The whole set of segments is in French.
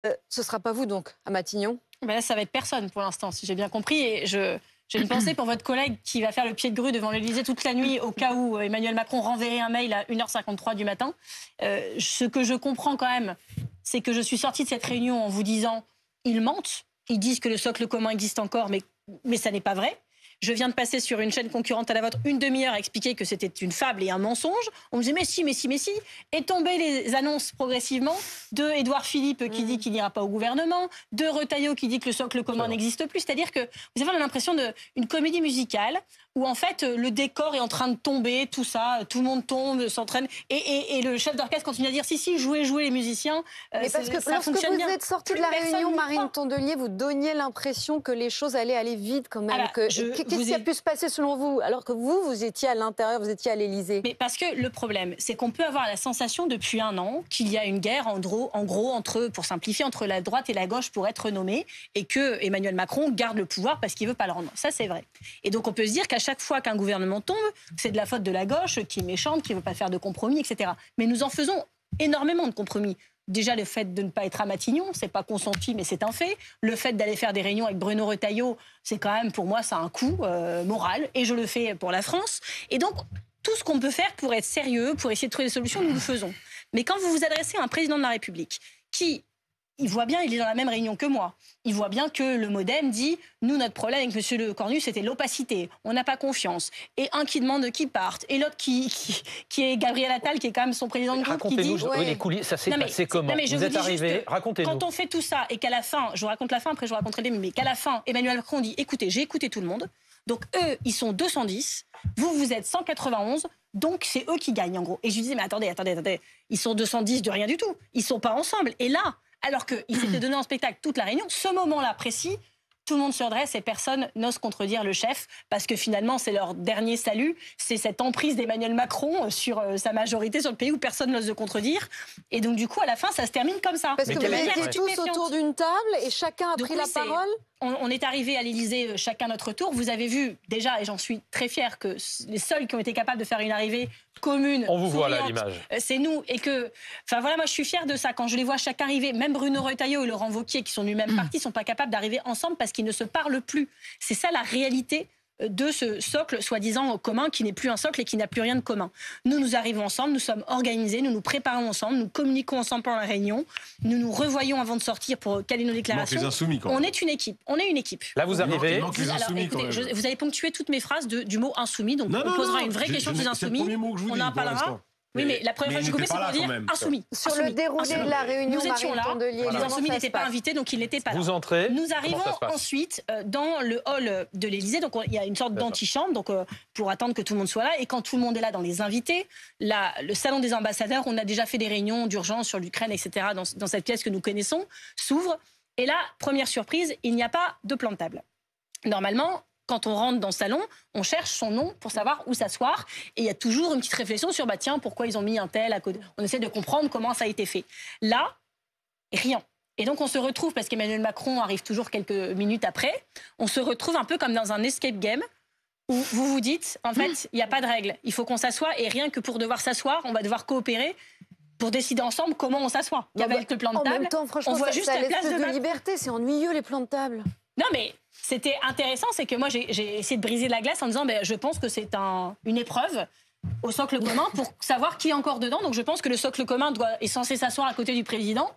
Ce ne sera pas vous, donc, à Matignon? Ben là, ça va être personne pour l'instant, si j'ai bien compris. Et j'ai une pensée pour votre collègue qui va faire le pied de grue devant l'Élysée toute la nuit au cas où Emmanuel Macron renverrait un mail à 1h53 du matin. Ce que je comprends quand même, c'est que je suis sortie de cette réunion en vous disant ils mentent, ils disent que le socle commun existe encore, mais ça n'est pas vrai. Je viens de passer sur une chaîne concurrente à la vôtre une demi-heure à expliquer que c'était une fable et un mensonge. On me disait mais si, mais si, mais si. Et tombaient les annonces progressivement de Édouard Philippe qui dit qu'il n'ira pas au gouvernement, de Retailleau qui dit que le socle commun n'existe plus. C'est-à-dire que vous avez l'impression d'une comédie musicale où en fait le décor est en train de tomber, tout ça, tout le monde tombe, s'entraîne. Et le chef d'orchestre continue à dire si, jouez les musiciens. Mais parce que lorsque vous êtes sortie de la réunion, Marine Tondelier, vous donniez l'impression que les choses allaient aller vite quand même. Qu'est-ce qui a pu se passer selon vous, alors que vous étiez à l'intérieur, vous étiez à l'Élysée? Mais parce que le problème, c'est qu'on peut avoir la sensation depuis un an qu'il y a une guerre en gros entre, pour simplifier, entre la droite et la gauche pour être nommé, et que Emmanuel Macron garde le pouvoir parce qu'il veut pas le rendre. Ça, c'est vrai. Et donc on peut se dire qu'à chaque fois qu'un gouvernement tombe, c'est de la faute de la gauche qui est méchante, qui veut pas faire de compromis, etc. Mais nous en faisons énormément de compromis. Déjà, le fait de ne pas être à Matignon, c'est pas consenti, mais c'est un fait. Le fait d'aller faire des réunions avec Bruno Retailleau, c'est quand même, pour moi, ça a un coût moral. Et je le fais pour la France. Et donc, tout ce qu'on peut faire pour être sérieux, pour essayer de trouver des solutions, nous le faisons. Mais quand vous vous adressez à un président de la République qui... Il voit bien, il est dans la même réunion que moi. Il voit bien que le MoDem dit « Nous, notre problème avec M. Le Cornu, c'était l'opacité. On n'a pas confiance. » Et un qui demande qu'il parte. Et l'autre qui est Gabriel Attal, qui est quand même son président de groupe, qui dit... Racontez-nous les coulisses, ça s'est passé comment? Vous êtes arrivé, racontez-nous. Quand on fait tout ça et qu'à la fin, je vous raconte la fin, après je vous raconterai les début, mais qu'à la fin, Emmanuel Macron dit « Écoutez, j'ai écouté tout le monde. Donc eux, ils sont 210. Vous êtes 191. Donc c'est eux qui gagnent, en gros. » Et je lui disais « Mais attendez. Ils sont 210 de rien du tout. Ils sont pas ensemble. » Et là... Alors qu'ils s'étaient donné en spectacle toute la réunion, ce moment-là précis, tout le monde se redresse et personne n'ose contredire le chef parce que finalement, c'est leur dernier salut. C'est cette emprise d'Emmanuel Macron sur sa majorité sur le pays où personne n'ose le contredire. Et donc, du coup, à la fin, ça se termine comme ça. Parce que vous étiez tous autour d'une table et chacun a pris la parole. On est arrivé à l'Élysée chacun notre tour. Vous avez vu déjà, et j'en suis très fière, que les seuls qui ont été capables de faire une arrivée commune, on vous voit là l'image. C'est nous. Et que, enfin voilà, moi je suis fière de ça. Quand je les vois chacun arriver, même Bruno Retailleau et Laurent Wauquiez, qui sont du même parti, sont pas capables d'arriver ensemble parce qu'ils ne se parlent plus. C'est ça la réalité de ce socle soi-disant commun qui n'est plus un socle et qui n'a plus rien de commun. Nous arrivons ensemble, nous sommes organisés, nous nous préparons ensemble, nous communiquons ensemble pendant la réunion, nous nous revoyons avant de sortir pour caler nos déclarations. On est une équipe, Là vous arrivez. Alors, écoutez, vous avez ponctué toutes mes phrases du mot insoumis, donc on posera une vraie question sur les insoumis, on en parlera. Oui, mais la première fois que je coupais, c'est pour dire insoumis. Sur le déroulé de la réunion, nous étions là, les insoumis n'étaient pas invités, donc ils n'étaient pas là. Vous entrez. Nous arrivons ensuite dans le hall de l'Élysée, donc il y a une sorte d'antichambre, donc pour attendre que tout le monde soit là. Et quand tout le monde est là dans les invités, le salon des ambassadeurs, on a déjà fait des réunions d'urgence sur l'Ukraine, etc. Dans cette pièce que nous connaissons, s'ouvre. Et là, première surprise, il n'y a pas de plan de table. Normalement, quand on rentre dans le salon, on cherche son nom pour savoir où s'asseoir. Et il y a toujours une petite réflexion sur, tiens, pourquoi ils ont mis un tel à côté. On essaie de comprendre comment ça a été fait. Là, rien. Et donc on se retrouve, parce qu'Emmanuel Macron arrive toujours quelques minutes après, on se retrouve un peu comme dans un escape game, où vous vous dites, en fait, il n'y a pas de règle. Il faut qu'on s'assoie, et rien que pour devoir s'asseoir, on va devoir coopérer pour décider ensemble comment on s'assoit. Avec le plan de table, en même temps, franchement, on voit juste la place de liberté. C'est ennuyeux, les plans de table. Non, mais c'était intéressant, c'est que moi, j'ai essayé de briser la glace en disant je pense que c'est une épreuve au socle commun pour savoir qui est encore dedans. Donc, je pense que le socle commun est censé s'asseoir à côté du président.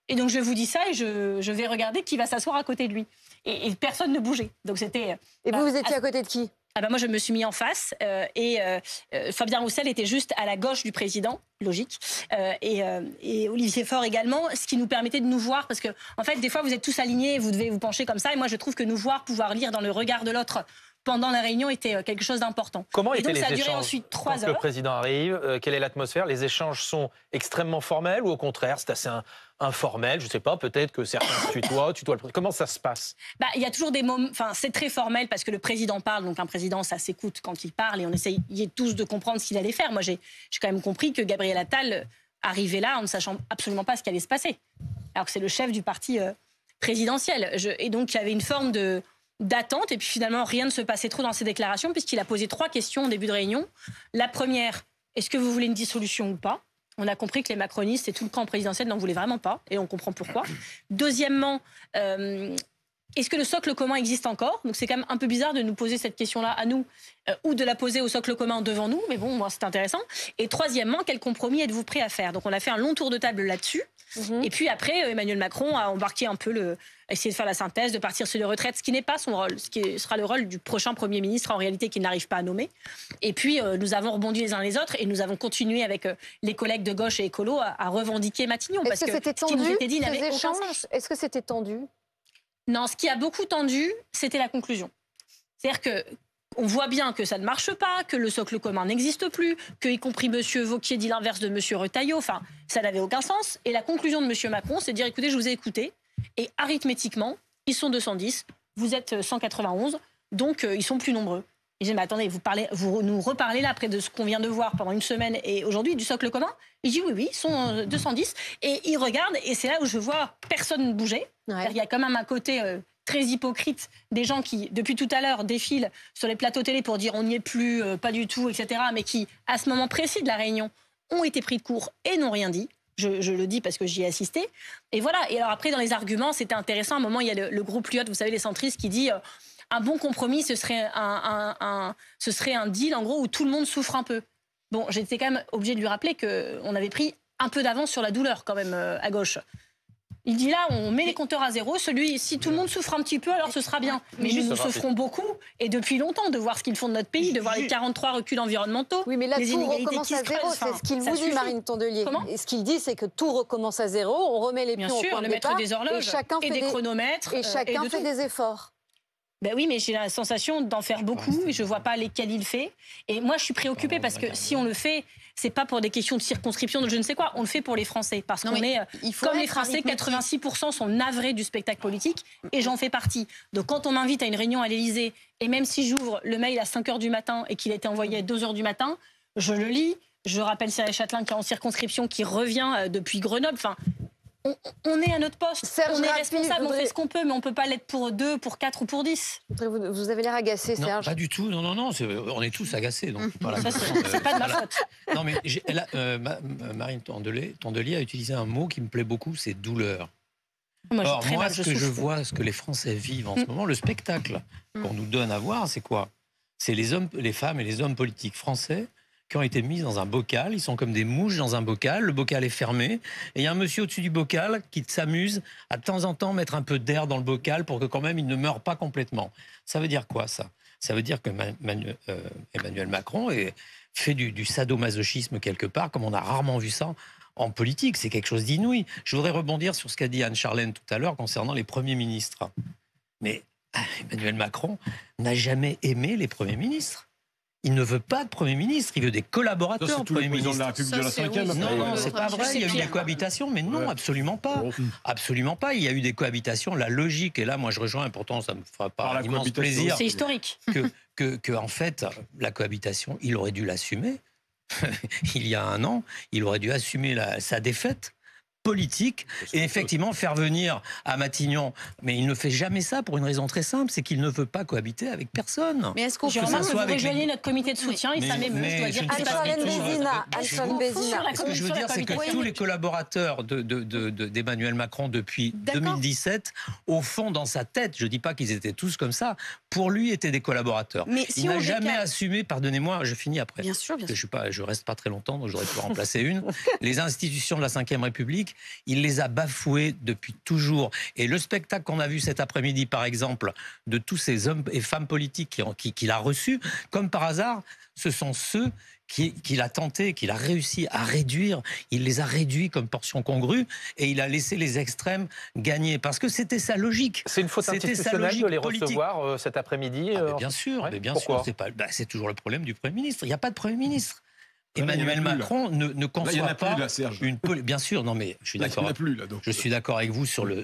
Et donc, je vous dis ça et je vais regarder qui va s'asseoir à côté de lui. Et personne ne bougeait. Donc, c'était... Et vous étiez à côté de qui ? Moi, je me suis mis en face et Fabien Roussel était juste à la gauche du président, logique, et Olivier Faure également, ce qui nous permettait de nous voir, parce que en fait, des fois, vous êtes tous alignés, vous devez vous pencher comme ça, et moi, je trouve que nous voir, pouvoir lire dans le regard de l'autre pendant la réunion était quelque chose d'important. Comment et étaient donc, les ça a duré échanges ensuite 3 heures. Le président arrive, quelle est l'atmosphère? Les échanges sont extrêmement formels ou au contraire, c'est assez informel? Je ne sais pas, peut-être que certains se tutoient le président. Comment ça se passe? Il y a toujours des moments... Enfin, c'est très formel parce que le président parle, donc un président, ça s'écoute quand il parle et on essaye tous de comprendre ce qu'il allait faire. Moi, j'ai quand même compris que Gabriel Attal arrivait là en ne sachant absolument pas ce qui allait se passer. Alors que c'est le chef du parti présidentiel. Et donc, il y avait une forme d'attente et puis finalement rien ne se passait trop dans ses déclarations puisqu'il a posé 3 questions au début de réunion. La première, est-ce que vous voulez une dissolution ou pas? On a compris que les macronistes et tout le camp présidentiel n'en voulaient vraiment pas, et on comprend pourquoi. Deuxièmement, est-ce que le socle commun existe encore? Donc c'est quand même un peu bizarre de nous poser cette question-là à nous, ou de la poser au socle commun devant nous, mais bon, moi c'est intéressant. Et troisièmement, quel compromis êtes-vous prêt à faire? Donc on a fait un long tour de table là-dessus. Et puis après, Emmanuel Macron a embarqué un peu essayer de faire la synthèse, de partir sur les retraites, ce qui n'est pas son rôle, ce qui sera le rôle du prochain Premier ministre, en réalité, qu'il n'arrive pas à nommer. Et puis, nous avons rebondi les uns les autres et nous avons continué avec les collègues de gauche et écolo à revendiquer Matignon. Est-ce que c'était tendu, ces échanges? Est-ce que c'était tendu? Non, ce qui a beaucoup tendu, c'était la conclusion. C'est-à-dire que on voit bien que ça ne marche pas, que le socle commun n'existe plus, que, y compris M. Wauquiez dit l'inverse de M. Retailleau. Enfin, ça n'avait aucun sens. Et la conclusion de M. Macron, c'est de dire, écoutez, je vous ai écouté. Et arithmétiquement, ils sont 210, vous êtes 191, donc ils sont plus nombreux. Et j'ai dit, mais attendez, vous nous reparlez là, après de ce qu'on vient de voir pendant une semaine et aujourd'hui, du socle commun? Il dit, oui, ils sont 210. Et il regarde, et c'est là où je vois personne bouger. Ouais. Il y a quand même un côté très hypocrite des gens qui, depuis tout à l'heure, défilent sur les plateaux télé pour dire on n'y est plus, pas du tout, etc. Mais qui, à ce moment précis de la réunion, ont été pris de court et n'ont rien dit. Je le dis parce que j'y ai assisté. Et voilà. Et alors après, dans les arguments, c'était intéressant. À un moment, il y a le groupe Lyot, vous savez, les centristes, qui dit un bon compromis, ce serait un deal, en gros, où tout le monde souffre un peu. Bon, j'étais quand même obligée de lui rappeler qu'on avait pris un peu d'avance sur la douleur, quand même, à gauche. Il dit là, on met les compteurs à zéro. Si tout le monde souffre un petit peu, alors ce sera bien. Mais nous souffrons beaucoup, et depuis longtemps, de voir ce qu'ils font de notre pays, de voir les 43 reculs environnementaux. Oui, mais là, tout recommence à zéro. C'est ce qu'il vous dit, Marine Tondelier. Et ce qu'il dit, c'est que tout recommence à zéro. On remet les pions au point de départ. Des horloges, et chacun et fait des chronomètres. Et chacun fait des efforts. Ben oui, mais j'ai la sensation d'en faire beaucoup et je ne vois pas lesquels il fait. Et moi, je suis préoccupée parce que si on le fait, c'est pas pour des questions de circonscription, de je ne sais quoi. On le fait pour les Français. Parce qu'on est, comme les Français, 86% sont navrés du spectacle politique et j'en fais partie. Donc quand on m'invite à une réunion à l'Élysée, et même si j'ouvre le mail à 5h du matin et qu'il a été envoyé à 2h du matin, je le lis. Je rappelle Cyril Châtelain qui est en circonscription, qui revient depuis Grenoble. Enfin, on est à notre poste, on est responsable, on fait ce qu'on peut, mais on ne peut pas l'être pour 2, pour 4 ou pour 10. Vous avez l'air agacé, Serge. Non, pas du tout, non, on est tous agacés. Donc, c'est pas de ma faute. Non, mais Marine Tondelier a utilisé un mot qui me plaît beaucoup, c'est douleur. Moi, ce que je vois, ce que les Français vivent en ce moment, le spectacle qu'on nous donne à voir, c'est quoi? C'est les femmes et les hommes politiques français qui ont été mis dans un bocal. Ils sont comme des mouches dans un bocal. Le bocal est fermé. Et il y a un monsieur au-dessus du bocal qui s'amuse à de temps en temps mettre un peu d'air dans le bocal pour que quand même il ne meure pas complètement. Ça veut dire quoi, ça? Ça veut dire que Emmanuel Macron fait du sadomasochisme quelque part, comme on a rarement vu ça en politique. C'est quelque chose d'inouï. Je voudrais rebondir sur ce qu'a dit Anne Charlène tout à l'heure concernant les premiers ministres. Mais Emmanuel Macron n'a jamais aimé les premiers ministres. Il ne veut pas de Premier ministre, il veut des collaborateurs. C'est tous les présidents de la République de la 5e. Non, c'est pas vrai, il y a eu des cohabitations, mais non, absolument pas. Absolument pas, il y a eu des cohabitations. La logique, et là, moi je rejoins, et pourtant ça ne me fera pas immense plaisir. C'est historique. Que, en fait, la cohabitation, il aurait dû l'assumer. Il y a un an, il aurait dû assumer sa défaite politique et effectivement faire venir à Matignon. Mais il ne fait jamais ça pour une raison très simple, c'est qu'il ne veut pas cohabiter avec personne. Mais est-ce qu'on peut vous rejoignez notre comité de soutien, il s'amémeut, je dois dire. Anne-Charlène Bézina. Ce que je veux dire, c'est que tous les collaborateurs d'Emmanuel Macron depuis 2017, au fond, dans sa tête, je ne dis pas qu'ils étaient tous comme ça, pour lui étaient des collaborateurs. Il n'a jamais assumé, pardonnez-moi, je finis après. Bien sûr, bien sûr. Je reste pas très longtemps, donc j'aurais pu remplacer une. Les institutions de la Ve République, il les a bafoués depuis toujours. Et le spectacle qu'on a vu cet après-midi, par exemple, de tous ces hommes et femmes politiques qu'il a reçus, comme par hasard, ce sont ceux qu'il a tenté, qu'il a réussi à réduire. Il les a réduits comme portion congrue et il a laissé les extrêmes gagner. Parce que c'était sa logique. C'est une faute institutionnelle de les recevoir cet après-midi bien sûr, mais bien sûr. C'est toujours le problème du Premier ministre. Il n'y a pas de Premier ministre. Emmanuel Macron ne conçoit pas une bien sûr, non mais je suis d'accord. Je suis d'accord avec vous sur là.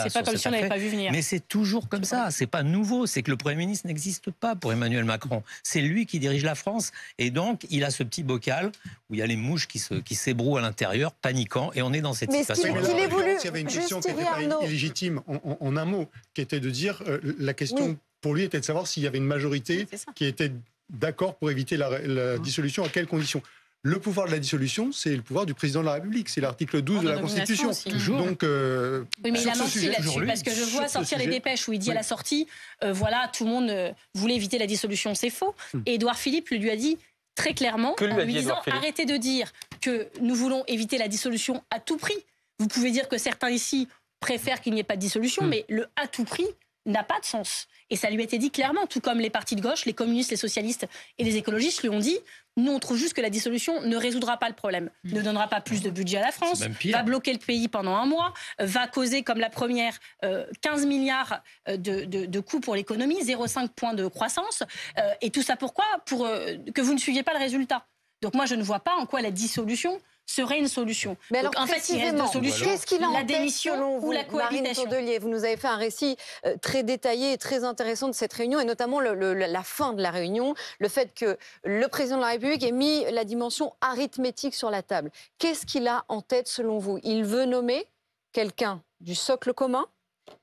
C'est pas comme si on n'avait pas vu venir. Mais c'est toujours comme ça. C'est pas nouveau. C'est que le Premier ministre n'existe pas pour Emmanuel Macron. C'est lui qui dirige la France et donc il a ce petit bocal où il y a les mouches qui s'ébrouent à l'intérieur, paniquant, et on est dans cette situation. Mais il est voulu. Il y avait une question qui n'était pas illégitime en un mot, qui était de dire la question pour lui était de savoir s'il y avait une majorité qui était d'accord pour éviter la dissolution, à quelles conditions? Le pouvoir de la dissolution, c'est le pouvoir du président de la République. C'est l'article 12 de la Constitution. Donc, oui, mais il a menti là-dessus, parce que je vois sortir les dépêches où il dit à la sortie, voilà, tout le monde voulait éviter la dissolution, c'est faux. Et Édouard Philippe lui a dit très clairement, en lui disant, arrêtez de dire que nous voulons éviter la dissolution à tout prix. Vous pouvez dire que certains ici préfèrent qu'il n'y ait pas de dissolution, mais le à tout prix n'a pas de sens. Et ça lui a été dit clairement, tout comme les partis de gauche, les communistes, les socialistes et les écologistes lui ont dit, nous on trouve juste que la dissolution ne résoudra pas le problème, ne donnera pas plus de budget à la France, va bloquer le pays pendant un mois, va causer comme la première 15 milliards de coûts pour l'économie, 0,5 points de croissance. Et tout ça pourquoi ? Pour que vous ne suiviez pas le résultat. Donc moi je ne vois pas en quoi la dissolution serait une solution. Mais alors, donc, en fait, il reste deux solutions. Qu'est-ce qu'il a la démission ou la cohabitation. Marine Tondelier, vous nous avez fait un récit très détaillé et très intéressant de cette réunion, et notamment la fin de la réunion, le fait que le président de la République ait mis la dimension arithmétique sur la table. Qu'est-ce qu'il a en tête selon vous ? Il veut nommer quelqu'un du socle commun ?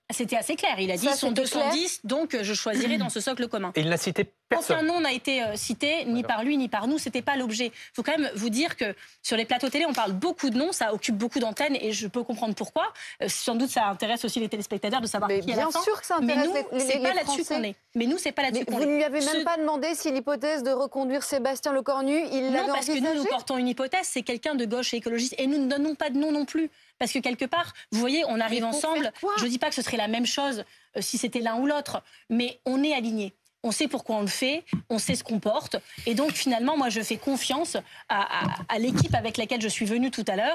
C'était assez clair. Il a dit, ils sont 210, donc je choisirai dans ce socle commun. Et il n'a cité personne. Aucun nom n'a été cité, ni par lui, ni par nous. Ce n'était pas l'objet. Il faut quand même vous dire que sur les plateaux télé, on parle beaucoup de noms, ça occupe beaucoup d'antennes, et je peux comprendre pourquoi. Sans doute, ça intéresse aussi les téléspectateurs de savoir qui est à la fin. Bien sûr que ça intéresse c'est pas là-dessus qu'on est. Mais nous, c'est pas là-dessus qu'on est. Vous ne lui avez même pas demandé si l'hypothèse de reconduire Sébastien Lecornu, il l'avait envisagé ? Non, parce que nous portons une hypothèse, c'est quelqu'un de gauche et écologiste, et nous ne donnons pas de nom non plus. Parce que quelque part, vous voyez, on arrive ensemble. Je ne dis pas que ce serait la même chose si c'était l'un ou l'autre, mais on est alignés. On sait pourquoi on le fait, on sait ce qu'on porte. Et donc finalement, moi, je fais confiance à l'équipe avec laquelle je suis venue tout à l'heure.